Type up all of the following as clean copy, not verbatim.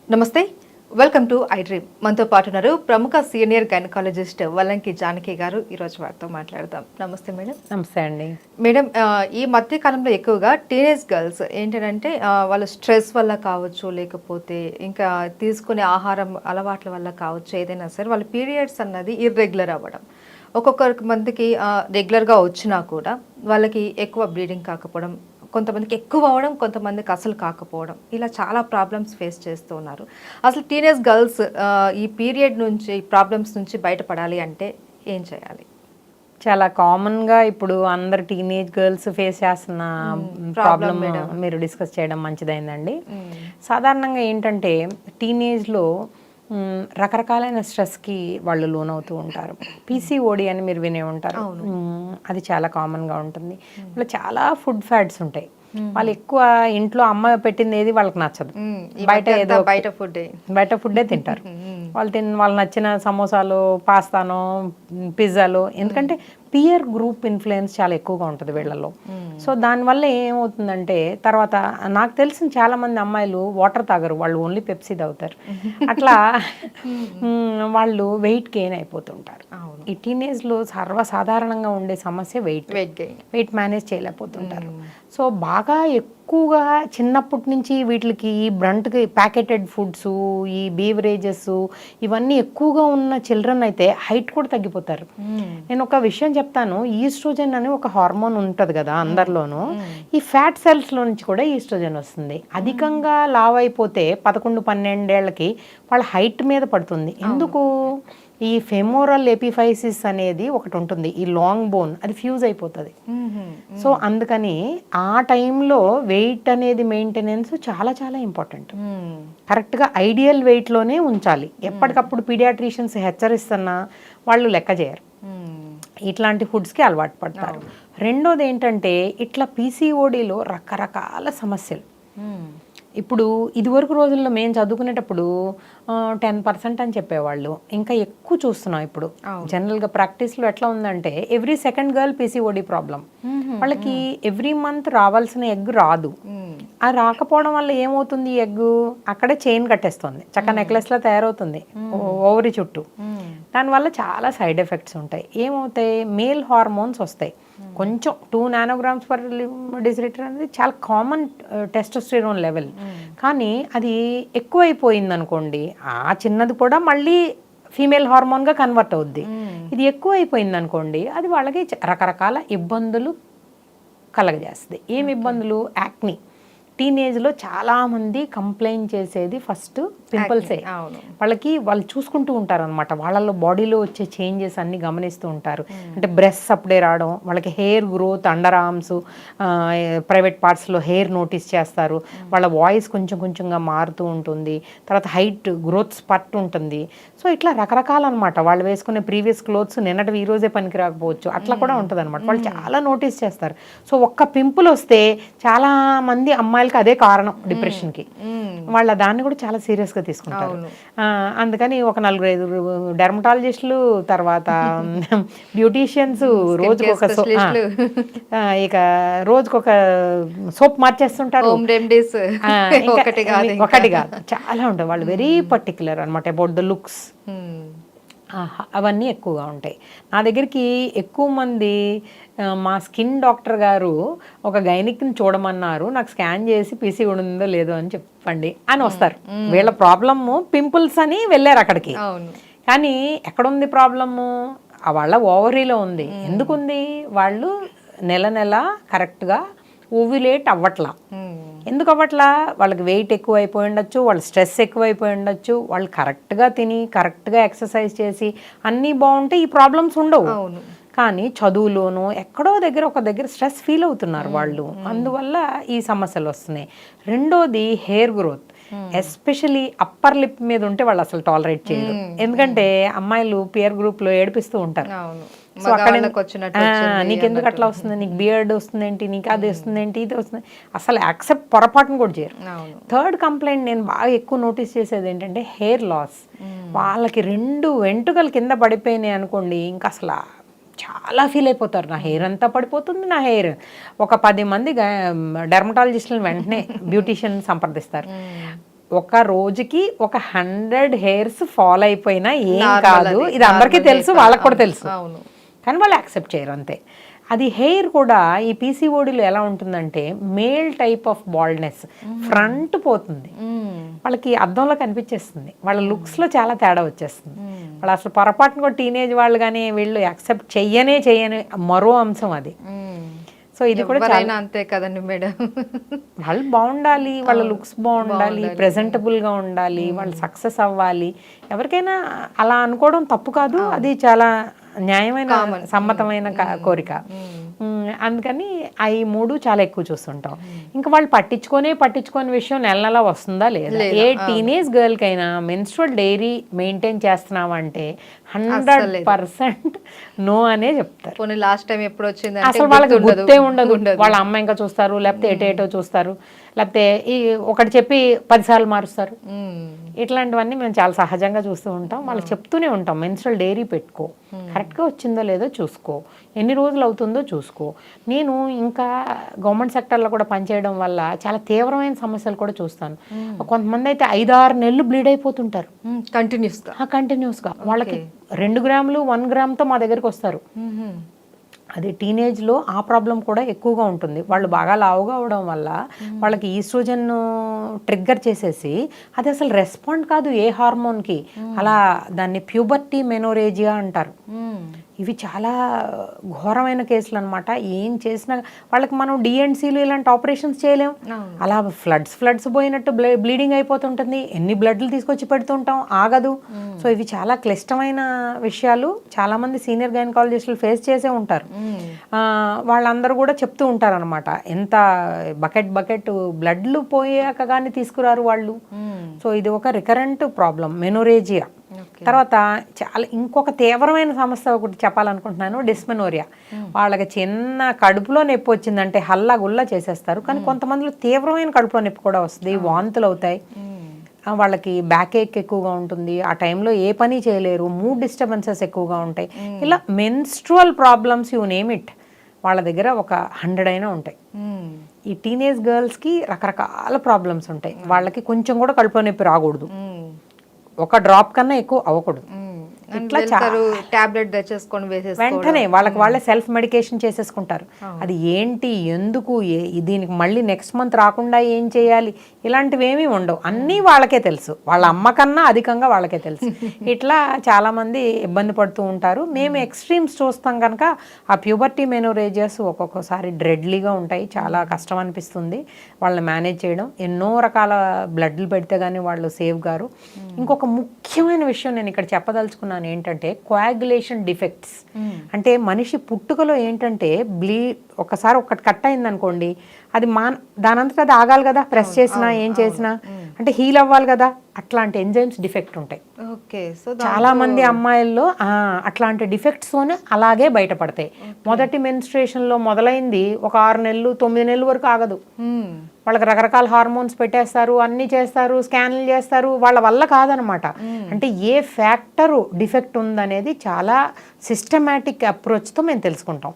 నమస్తే, welcome to I dream. మనతో పాటు ఉన్నారు ప్రముఖ సీనియర్ గైనకాలజిస్ట్ వల్లంకి జానకి గారు. ఈరోజు వారితో మాట్లాడదాం. నమస్తే మేడం. నమస్తే అండి. మేడం, ఈ మధ్య కాలంలో ఎక్కువగా టీనేజ్ గర్ల్స్ ఏంటంటే వాళ్ళ స్ట్రెస్ వల్ల కావచ్చు, లేకపోతే ఇంకా తీసుకునే ఆహారం అలవాట్ల వల్ల కావచ్చు, ఏదైనా సరే వాళ్ళ పీరియడ్స్ అన్నది ఇర్రెగ్యులర్ అవ్వడం. ఒక్కొక్కరికి మందికి రెగ్యులర్గా వచ్చినా కూడా వాళ్ళకి ఎక్కువ బ్లీడింగ్ కాకపోవడం, కొంతమందికి ఎక్కువ అవ్వడం, కొంతమందికి అసలు కాకపోవడం, ఇలా చాలా ప్రాబ్లమ్స్ ఫేస్ చేస్తూ ఉన్నారు. అసలు టీనేజ్ గర్ల్స్ ఈ పీరియడ్ నుంచి, ప్రాబ్లమ్స్ నుంచి బయటపడాలి అంటే ఏం చేయాలి? చాలా కామన్గా ఇప్పుడు అందరు టీనేజ్ గర్ల్స్ ఫేస్ చేస్తున్న ప్రాబ్లం మీరు డిస్కస్ చేయడం మంచిదైందండి. సాధారణంగా ఏంటంటే టీనేజ్లో రకరకాలైన స్ట్రెస్కి వాళ్ళు లోనవుతూ ఉంటారు. పీసీఓడి అని మీరు వినే ఉంటారు. అది చాలా కామన్గా ఉంటుంది. వాళ్ళు చాలా ఫుడ్ ఫ్యాట్స్ ఉంటాయి. వాళ్ళు ఎక్కువ ఇంట్లో అమ్మ పెట్టింది ఏది వాళ్ళకి నచ్చదు. బయట ఫుడ్డే తింటారు. వాళ్ళు నచ్చిన సమోసాలు, పాస్తానో, పిజ్జాలో. ఎందుకంటే పియర్ గ్రూప్ ఇన్ఫ్లుయెన్స్ చాలా ఎక్కువగా ఉంటుంది వీళ్ళలో. సో దానివల్ల ఏమవుతుందంటే తర్వాత నాకు తెలిసిన చాలామంది అమ్మాయిలు వాటర్ తాగరు, వాళ్ళు ఓన్లీ పెప్సీ తాగుతారు. అట్లా వాళ్ళు వెయిట్ గెయిన్ అయిపోతుంటారు. ఈ టీనేజ్లో సర్వసాధారణంగా ఉండే సమస్య వెయిట్ మేనేజ్ చేయలేకపోతుంటారు. సో బాగా ఎక్కువగా చిన్నప్పటి నుంచి వీటికి ఈ బ్రంట్కి ప్యాకెటెడ్ ఫుడ్స్, ఈ బీవరేజెస్ ఇవన్నీ ఎక్కువగా ఉన్న చిల్డ్రన్ అయితే హైట్ కూడా తగ్గిపోతారు. నేను ఒక విషయం చెప్తాను. ఈస్ట్రోజన్ అని ఒక హార్మోన్ ఉంటుంది కదా అందరిలోనూ. ఈ ఫ్యాట్ సెల్స్లో నుంచి కూడా ఈస్ట్రోజన్ వస్తుంది. అధికంగా లావ్ అయిపోతే 11-12 ఏళ్ళకి వాళ్ళ హైట్ మీద పడుతుంది. ఎందుకు? ఈ ఫెమోరల్ ఎపిఫైసిస్ అనేది ఒకటి ఉంటుంది, ఈ లాంగ్ బోన్, అది ఫ్యూజ్ అయిపోతుంది. సో అందుకని ఆ టైంలో వెయిట్ అనేది మెయింటెనెన్స్ చాలా చాలా ఇంపార్టెంట్. కరెక్ట్గా ఐడియల్ వెయిట్లోనే ఉంచాలి. ఎప్పటికప్పుడు పీడియాట్రిషియన్స్ హెచ్చరిస్తున్నా వాళ్ళు లెక్క చేయరు. ఇట్లాంటి ఫుడ్స్కి అలవాటు పడతారు. రెండోది ఏంటంటే ఇట్లా పీసీఓడిలో రకరకాల సమస్యలు. ఇప్పుడు ఇదివరకు రోజుల్లో మేము చదువుకునేటప్పుడు 10% అని చెప్పేవాళ్ళు. ఇంకా ఎక్కువ చూస్తున్నాం ఇప్పుడు. జనరల్గా ప్రాక్టీస్లో ఎట్లా ఉందంటే every second girl PCOD problem. వాళ్ళకి ఎవ్రీ మంత్ రావాల్సిన ఎగ్ రాదు. ఆ రాకపోవడం వల్ల ఏమవుతుంది? ఎగ్ అక్కడే చైన్ కట్టేస్తుంది, చక్క నెక్లెస్లో తయారవుతుంది ఓవరి చుట్టూ. దానివల్ల చాలా సైడ్ ఎఫెక్ట్స్ ఉంటాయి. ఏమవుతాయి? మేల్ హార్మోన్స్ వస్తాయి. కొంచెం 2 nanograms/dl అనేది చాలా కామన్ టెస్టోస్టెరోన్ లెవెల్. కానీ అది ఎక్కువైపోయింది అనుకోండి, ఆ చిన్నది కూడా మళ్ళీ ఫీమేల్ హార్మోన్గా కన్వర్ట్ అవుద్ది. ఇది ఎక్కువైపోయింది అనుకోండి, అది వాళ్ళకి రకరకాల ఇబ్బందులు కలగజేస్తుంది. ఏమి ఇబ్బందులు? యాక్ని. టీనేజ్లో చాలామంది కంప్లైంట్ చేసేది ఫస్ట్ పింపుల్సే. వాళ్ళు చూసుకుంటూ ఉంటారు అనమాట. వాళ్ళలో బాడీలో వచ్చే చేంజెస్ అన్నీ గమనిస్తూ ఉంటారు. అంటే బ్రెస్ట్ అప్పుడే రావడం, వాళ్ళకి hair growth, underarms, private పార్ట్స్లో హెయిర్ నోటీస్ చేస్తారు. వాళ్ళ వాయిస్ కొంచెం కొంచెంగా మారుతూ ఉంటుంది. తర్వాత హైట్ గ్రోత్ స్పర్ట్ ఉంటుంది. సో ఇట్లా రకరకాలన్నమాట. వాళ్ళు వేసుకునే ప్రీవియస్ క్లోత్స్ నిన్నటి ఈ రోజే పనికి రాకపోవచ్చు, అట్లా కూడా ఉంటుంది అనమాట. వాళ్ళు చాలా నోటీస్ చేస్తారు. సో ఒక్క పింపుల్ వస్తే చాలామంది అమ్మాయిలకి అదే కారణం డిప్రెషన్కి. వాళ్ళ దాన్ని కూడా చాలా సీరియస్గా తీసుకుంటారు. అందుకని ఒక 4-5 డెర్మటాలజిస్టులు, తర్వాత బ్యూటీషియన్స్, రోజుకొక రోజుకొక సోప్ మార్చేస్తుంటారు. ఒకటి కాదు, చాలా ఉంటాయి. వాళ్ళు వెరీ పర్టిక్యులర్ అనమాట అబౌట్ ద లుక్స్. అవన్నీ ఎక్కువగా ఉంటాయి. నా దగ్గరికి ఎక్కువ మంది మా స్కిన్ డాక్టర్ గారు ఒక గైనిక్ని చూడమన్నారు, నాకు స్కాన్ చేసి పీసీ ఉందో లేదో అని చెప్పండి అని వస్తారు. వీళ్ళ ప్రాబ్లము పింపుల్స్ అని వెళ్ళారు అక్కడికి. కానీ ఎక్కడుంది ప్రాబ్లము? వాళ్ళ ఓవరీలో ఉంది. ఎందుకుంది? వాళ్ళు నెల కరెక్ట్గా ఓవ్యులేట్ అవ్వట్లా. ఎందుకు అవ్వట్లా? వాళ్ళకి వెయిట్ ఎక్కువ అయిపోయి ఉండొచ్చు, వాళ్ళ స్ట్రెస్ ఎక్కువైపోయి ఉండొచ్చు. వాళ్ళు కరెక్ట్గా తిని, కరెక్ట్గా ఎక్సర్సైజ్ చేసి అన్నీ బాగుంటే ఈ ప్రాబ్లమ్స్ ఉండవు. కానీ చదువులోనూ ఎక్కడో ఒక దగ్గర స్ట్రెస్ ఫీల్ అవుతున్నారు వాళ్ళు. అందువల్ల ఈ సమస్యలు వస్తున్నాయి. రెండోది hair growth. Especially upper lip మీద ఉంటే వాళ్ళు అసలు టాలరేట్ చేయరు. ఎందుకంటే అమ్మాయిలు పియర్ గ్రూప్లో ఏడిపిస్తూ ఉంటారు. సో అక్కడ నీకెందుకు అట్లా వస్తుంది, నీకు బియర్డ్ వస్తుందేంటి, నీకు అది వస్తుందేంటి, ఇది వస్తుంది, అసలు యాక్సెప్ట్ పొరపాటును కూడా చేయరు. థర్డ్ కంప్లైంట్ నేను బాగా ఎక్కువ నోటీస్ చేసేది ఏంటంటే హెయిర్ లాస్. వాళ్ళకి 2 వెంట్రుకలు కింద పడిపోయినాయి అనుకోండి, ఇంకా అసలు చాలా ఫీల్ అయిపోతారు, నా హెయిర్ అంతా పడిపోతుంది, నా హెయిర్. ఒక 10 మంది డెర్మటాలజిస్టులను వెంటనే బ్యూటీషియన్ సంప్రదిస్తారు. ఒక రోజుకి ఒక 100 హెయిర్స్ ఫాల్ అయిపోయినా ఏం కాదు, ఇది అందరికీ తెలుసు, వాళ్ళకి కూడా తెలుసు, కానీ వాళ్ళు యాక్సెప్ట్ చేయరు అంతే. అది హెయిర్ కూడా ఈ పీసీఓడిలో ఎలా ఉంటుందంటే male type of baldness, front పోతుంది, వాళ్ళకి అద్దంలో కనిపించేస్తుంది, వాళ్ళ లుక్స్లో చాలా తేడా వచ్చేస్తుంది. వాళ్ళు అసలు పొరపాటున కూడా టీనేజ్ వాళ్ళు కానీ వీళ్ళు యాక్సెప్ట్ చెయ్యనే మరో అంశం అది. సో ఇది కూడా చాలా అంతే కదండి మేడం, వాళ్ళు బాగుండాలి, వాళ్ళ లుక్స్ బాగుండాలి, ప్రెజెంటబుల్గా ఉండాలి, వాళ్ళు సక్సెస్ అవ్వాలి. ఎవరికైనా అలా అనుకోవడం తప్పు కాదు, అది చాలా న్యాయమైన సమ్మతమైన కోరిక. అందుకని ఈ 3 చాలా ఎక్కువ చూస్తుంటాం. ఇంకా వాళ్ళు పట్టించుకొని విషయం నెల నెల వస్తుందా లేదా. ఏ టీనేజ్ గర్ల్కైనా మెన్స్ట్రువల్ డైరీ మెయింటైన్ చేస్తున్నామంటే 100% నో అనే చెప్తారు. లాస్ట్ టైం ఎప్పుడు వచ్చింది అసలు వాళ్ళకి గుర్తే ఉండదు. వాళ్ళ అమ్మ ఇంకా చూస్తారు, లేకపోతే ఏటో చూస్తారు, లేకపోతే ఈ ఒకటి చెప్పి 10 సార్లు మారుస్తారు. ఇట్లాంటివన్నీ మేము చాలా సహజంగా చూస్తూ ఉంటాం. వాళ్ళకి చెప్తూనే ఉంటాం, మెన్స్ట్రువల్ డైరీ పెట్టుకో, కరెక్ట్గా వచ్చిందో లేదో చూసుకో, ఎన్ని రోజులు అవుతుందో చూసుకో. నేను ఇంకా గవర్నమెంట్ సెక్టర్లో కూడా పనిచేయడం వల్ల చాలా తీవ్రమైన సమస్యలు కూడా చూస్తాను. కొంతమంది అయితే 5-6 నెలలు బ్లీడ్ అయిపోతుంటారు కంటిన్యూస్గా. వాళ్ళకి 2 గ్రాములు 1 గ్రామ్తో మా దగ్గరికి వస్తారు. అది టీనేజ్లో ఆ ప్రాబ్లం కూడా ఎక్కువగా ఉంటుంది. వాళ్ళు బాగా లావుగా అవడం వల్ల వాళ్ళకి ఈస్ట్రోజన్ ట్రిగ్గర్ చేసేసి అది అసలు రెస్పాండ్ కాదు ఏ హార్మోన్కి, అలా దాన్ని ప్యూబర్టీ మెనోరేజియా అంటారు. ఇవి చాలా ఘోరమైన కేసులు అనమాట. ఏం చేసినా వాళ్ళకి మనం డిఎన్సీలు ఇలాంటి ఆపరేషన్స్ చేయలేం. అలా ఫ్లడ్స్ పోయినట్టు బ్లీడింగ్ అయిపోతుంటుంది, ఎన్ని బ్లడ్లు తీసుకొచ్చి పెడుతుంటాం, ఆగదు. సో ఇవి చాలా క్లిష్టమైన విషయాలు. చాలామంది సీనియర్ గైనకాలజిస్టులు ఫేస్ చేసే ఉంటారు. వాళ్ళందరూ కూడా చెప్తూ ఉంటారు అనమాట, ఎంత బకెట్ బ్లడ్లు పోయాక కానీ తీసుకురారు వాళ్ళు. సో ఇది ఒక రికరెంట్ ప్రాబ్లం, మెనోరేజియా. తర్వాత చాలా ఇంకొక తీవ్రమైన సమస్య ఒకటి చెప్పాలనుకుంటున్నాను, డిస్మెనోరియా. వాళ్ళకి చిన్న కడుపులో నొప్పి వచ్చిందంటే హల్లా గుల్లా చేసేస్తారు, కానీ కొంతమందిలో తీవ్రమైన కడుపులో నొప్పి కూడా వస్తుంది, వాంతులు అవుతాయి, వాళ్ళకి బ్యాక్ ఏక్ ఎక్కువగా ఉంటుంది, ఆ టైంలో ఏ పని చేయలేరు, మూడ్ డిస్టర్బెన్సెస్ ఎక్కువగా ఉంటాయి. ఇలా menstrual problems you name it వాళ్ళ దగ్గర ఒక 100 అయినా ఉంటాయి. ఈ టీనేజ్ గర్ల్స్కి రకరకాల ప్రాబ్లమ్స్ ఉంటాయి. వాళ్ళకి కొంచెం కూడా కడుపులో నొప్పి రాకూడదు, ఒక డ్రాప్ కన్నా ఎక్కువ అవ్వకూడదు. ఇట్లా టాబ్లెట్ తెచ్చేసుకొని వెంటనే వాళ్ళకి వాళ్ళే సెల్ఫ్ మెడికేషన్ చేసేసుకుంటారు. అది ఏంటి, ఎందుకు, దీనికి మళ్ళీ నెక్స్ట్ మంత్ రాకుండా ఏం చేయాలి, ఇలాంటివి ఏమీ ఉండవు. అన్నీ వాళ్ళకే తెలుసు, వాళ్ళ అమ్మ కన్నా అధికంగా వాళ్ళకే తెలుసు. ఇట్లా చాలామంది ఇబ్బంది పడుతూ ఉంటారు. మేము ఎక్స్ట్రీమ్స్ చూస్తాం కనుక ఆ ప్యూబర్టీ మెనోరేజియస్ ఒక్కొక్కసారి డ్రెడ్లీగా ఉంటాయి, చాలా కష్టం అనిపిస్తుంది వాళ్ళని మేనేజ్ చేయడం. ఎన్నో రకాల బ్లడ్లు పెడితే కానీ వాళ్ళు సేవ్ గారు. ఇంకొక ముఖ్యమైన విషయం నేను ఇక్కడ చెప్పదలుచుకున్నాను ఏంటంటే కోయాగులేషన్ డిఫెక్ట్స్. అంటే మనిషి పుట్టుకలో ఏంటంటే ఒకసారి ఒకటి కట్ అయింది అనుకోండి, అది దానంతట అది ఆగాలి కదా, ప్రెస్ చేసినా ఏం చేసినా, అంటే హీల్ అవ్వాలి కదా, అట్లాంటి ఎంజైమ్స్ డిఫెక్ట్ ఉంటాయి. చాలా మంది అమ్మాయిల్లో అట్లాంటి డిఫెక్ట్స్తోనే అలాగే బయటపడతాయి. మొదటి మెన్స్ట్రుయేషన్లో మొదలైంది ఒక 6 నెలలు 9 నెలల వరకు ఆగదు. వాళ్ళకి రకరకాల హార్మోన్స్ పెట్టేస్తారు, అన్నీ చేస్తారు, స్కాన్లు చేస్తారు, వాళ్ళ వల్ల కాదనమాట. అంటే ఏ ఫ్యాక్టరు డిఫెక్ట్ ఉందనేది చాలా సిస్టమేటిక్ అప్రోచ్తో మేము తెలుసుకుంటాం.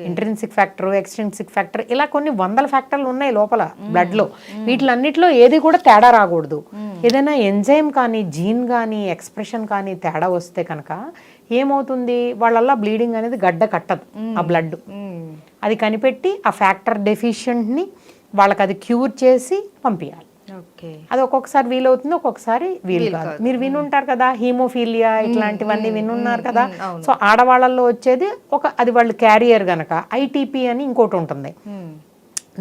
ఇంట్రిన్సిక్ ఫ్యాక్టర్, ఎక్స్ట్రిన్సిక్ ఫ్యాక్టర్, ఇలా కొన్ని 100 ఫ్యాక్టర్లు ఉన్నాయి లోపల బ్లడ్లో. వీటిలన్నిటిలో ఏది కూడా తేడా రాకూడదు. ఏదైనా ఎంజైమ్ కానీ, జీన్ కానీ, ఎక్స్ప్రెషన్ కానీ తేడా వస్తే కనుక ఏమవుతుంది, వాళ్ళల్లా బ్లీడింగ్ అనేది గడ్డ కట్టదు. ఆ బ్లడ్ అది కనిపెట్టి ఆ ఫ్యాక్టర్ డెఫిషియెంట్ని వాళ్ళకి అది క్యూర్ చేసి పంపించాలి. అది ఒక్కొక్కసారి వీలవుతుంది, ఒక్కొక్కసారి వీలు కాదు. మీరు వినుంటారు కదా హీమోఫీలియా, ఇట్లాంటివన్నీ వినున్నారు కదా. సో ఆడవాళ్ళల్లో వచ్చేది అది వాళ్ళు క్యారియర్ గనక ఐటీపీ అని ఇంకోటి ఉంటుంది,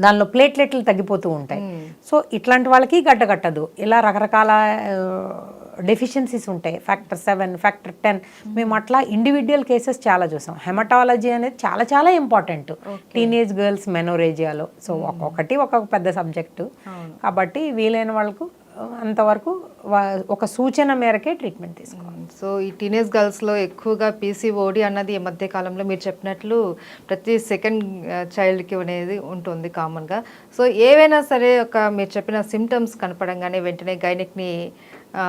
దానిలో ప్లేట్లెట్లు తగ్గిపోతూ ఉంటాయి. సో ఇట్లాంటి వాళ్ళకి గడ్డ కట్టదు. ఇలా రకరకాల డెఫిషియన్సీస్ ఉంటాయి, ఫ్యాక్టర్ 7, ఫ్యాక్టర్ 10. మేము అట్లా ఇండివిజువల్ కేసెస్ చాలా చూసాం. హెమటాలజీ అనేది చాలా చాలా ఇంపార్టెంట్ టీనేజ్ గర్ల్స్ మెనోరేజియాలో. సో ఒక్కొక్కటి ఒక్కొక్క పెద్ద సబ్జెక్టు, కాబట్టి వీలైన వాళ్ళకు అంతవరకు ఒక సూచన మేరకే ట్రీట్మెంట్ తీసుకోవాలి. సో ఈ టీనేజ్ గర్ల్స్లో ఎక్కువగా పీసీఓడి అన్నది ఈ మధ్య కాలంలో మీరు చెప్పినట్లు ప్రతి సెకండ్ చైల్డ్కి అనేది ఉంటుంది కామన్గా. సో ఏవైనా సరే మీరు చెప్పిన సిమ్టమ్స్ కనపడంగానే వెంటనే గైనిక్ని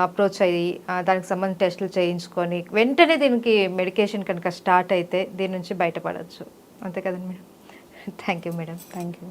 అప్రోచ్ అయ్యి దానికి సంబంధించిన టెస్టులు చేయించుకొని వెంటనే దీనికి మెడికేషన్ కనుక స్టార్ట్ అయితే దీని నుంచి బయటపడవచ్చు. అంతే కదండి madam. Thank you madam. Thank you.